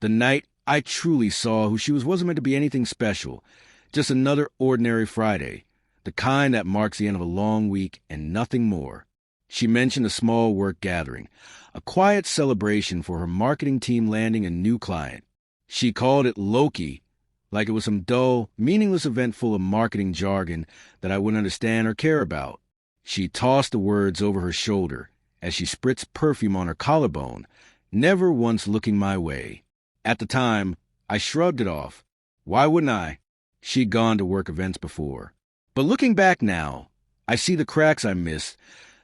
The night I truly saw who she wasn't meant to be anything special, just another ordinary Friday, the kind that marks the end of a long week and nothing more. She mentioned a small work gathering, a quiet celebration for her marketing team landing a new client. She called it Loki, like it was some dull, meaningless event full of marketing jargon that I wouldn't understand or care about. She tossed the words over her shoulder as she spritzed perfume on her collarbone, never once looking my way. At the time, I shrugged it off. Why wouldn't I? She'd gone to work events before. But looking back now, I see the cracks I missed,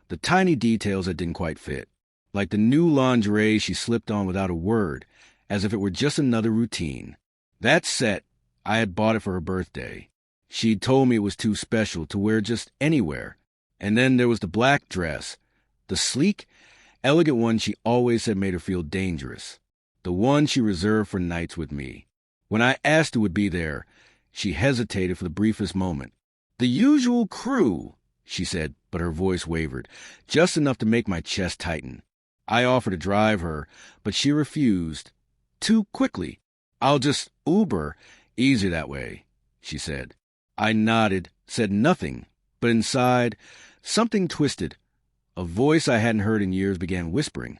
the tiny details that didn't quite fit, like the new lingerie she slipped on without a word, as if it were just another routine. That set, I had bought it for her birthday. She'd told me it was too special to wear just anywhere. And then there was the black dress, the sleek, elegant one she always said made her feel dangerous, the one she reserved for nights with me. When I asked who would be there, she hesitated for the briefest moment. "The usual crew," she said, but her voice wavered, just enough to make my chest tighten. I offered to drive her, but she refused. Too quickly. "I'll just Uber. Easier that way," she said. I nodded, said nothing, but inside, something twisted. A voice I hadn't heard in years began whispering,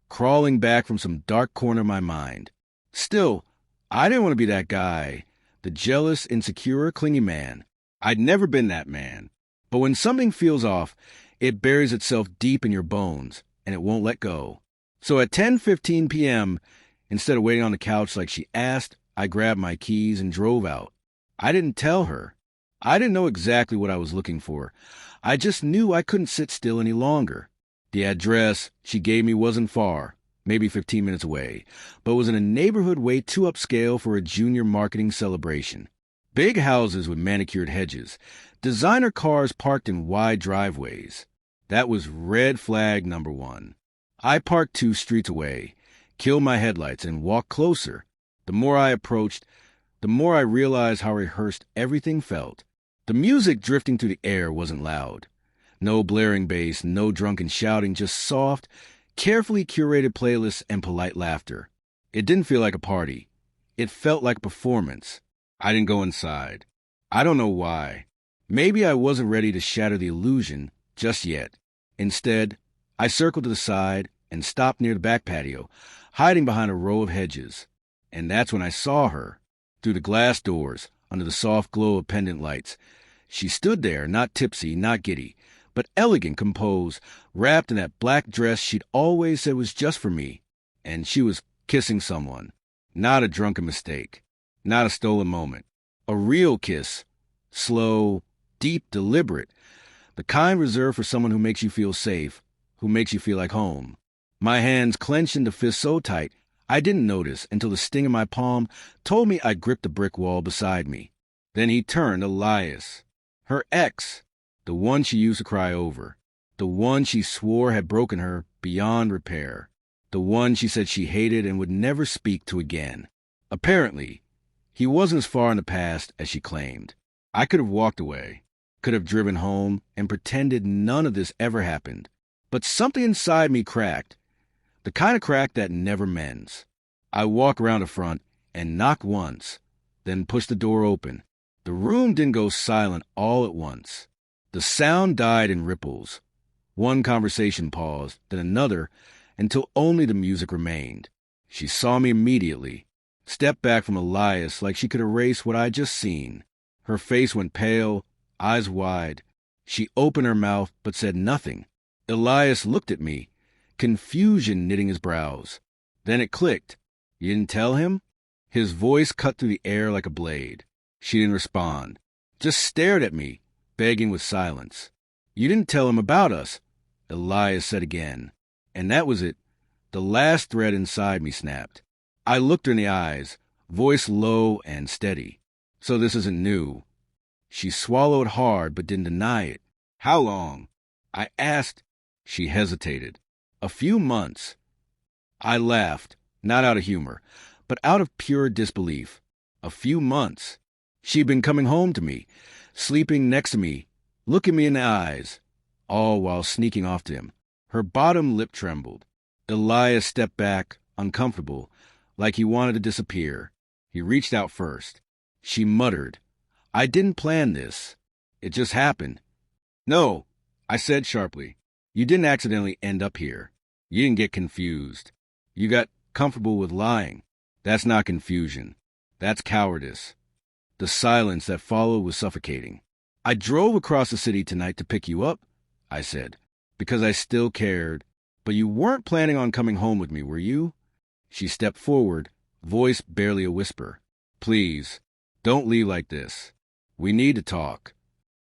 crawling back from some dark corner of my mind. Still, I didn't want to be that guy, the jealous, insecure, clingy man. I'd never been that man. But when something feels off, it buries itself deep in your bones, and it won't let go. So at 10:15 p.m., instead of waiting on the couch like she asked, I grabbed my keys and drove out. I didn't tell her. I didn't know exactly what I was looking for. I just knew I couldn't sit still any longer. The address she gave me wasn't far, maybe 15 minutes away, but was in a neighborhood way too upscale for a junior marketing celebration. Big houses with manicured hedges, designer cars parked in wide driveways. That was red flag number one. I parked 2 streets away, killed my headlights, and walked closer. The more I approached, the more I realized how rehearsed everything felt. The music drifting through the air wasn't loud. No blaring bass, no drunken shouting, just soft, carefully curated playlists and polite laughter. It didn't feel like a party. It felt like a performance. I didn't go inside. I don't know why. Maybe I wasn't ready to shatter the illusion just yet. Instead, I circled to the side and stopped near the back patio, hiding behind a row of hedges. And that's when I saw her. Through the glass doors, under the soft glow of pendant lights. She stood there, not tipsy, not giddy, but elegant, composed, wrapped in that black dress she'd always said was just for me. And she was kissing someone. Not a drunken mistake. Not a stolen moment. A real kiss. Slow, deep, deliberate. The kind reserved for someone who makes you feel safe, who makes you feel like home. My hands clenched into fists so tight, I didn't notice until the sting in my palm told me I gripped the brick wall beside me. Then he turned, Elias. Her ex. The one she used to cry over. The one she swore had broken her beyond repair. The one she said she hated and would never speak to again. Apparently, he wasn't as far in the past as she claimed. I could have walked away, could have driven home and pretended none of this ever happened. But something inside me cracked. The kind of crack that never mends. I walked around the front and knocked once, then pushed the door open. The room didn't go silent all at once. The sound died in ripples. One conversation paused, then another, until only the music remained. She saw me immediately, stepped back from Elias like she could erase what I'd just seen. Her face went pale, eyes wide. She opened her mouth but said nothing. Elias looked at me, confusion knitting his brows. Then it clicked. You didn't tell him? His voice cut through the air like a blade. She didn't respond, just stared at me, begging with silence. You didn't tell him about us, Elias said again. And that was it. The last thread inside me snapped. I looked her in the eyes, voice low and steady. So this isn't new. She swallowed hard but didn't deny it. How long? I asked. She hesitated. A few months. I laughed, not out of humor, but out of pure disbelief. A few months. She'd been coming home to me, sleeping next to me, looking me in the eyes, all while sneaking off to him. Her bottom lip trembled. Elias stepped back, uncomfortable, like he wanted to disappear. He reached out first. She muttered, "I didn't plan this. It just happened." "No," I said sharply. "You didn't accidentally end up here. You didn't get confused. You got comfortable with lying. That's not confusion. That's cowardice." The silence that followed was suffocating. "I drove across the city tonight to pick you up," I said, "because I still cared. But you weren't planning on coming home with me, were you?" She stepped forward, voice barely a whisper. "Please, don't leave like this. We need to talk."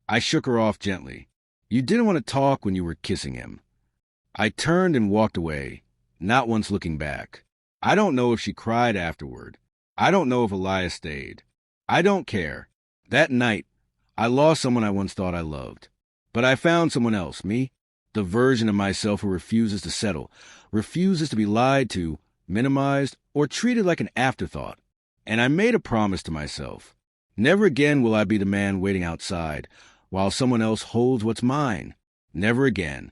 I shook her off gently. "You didn't want to talk when you were kissing him." I turned and walked away, not once looking back. I don't know if she cried afterward. I don't know if Elias stayed. I don't care. That night, I lost someone I once thought I loved. But I found someone else, me, the version of myself who refuses to settle, refuses to be lied to, minimized, or treated like an afterthought. And I made a promise to myself. Never again will I be the man waiting outside while someone else holds what's mine. Never again.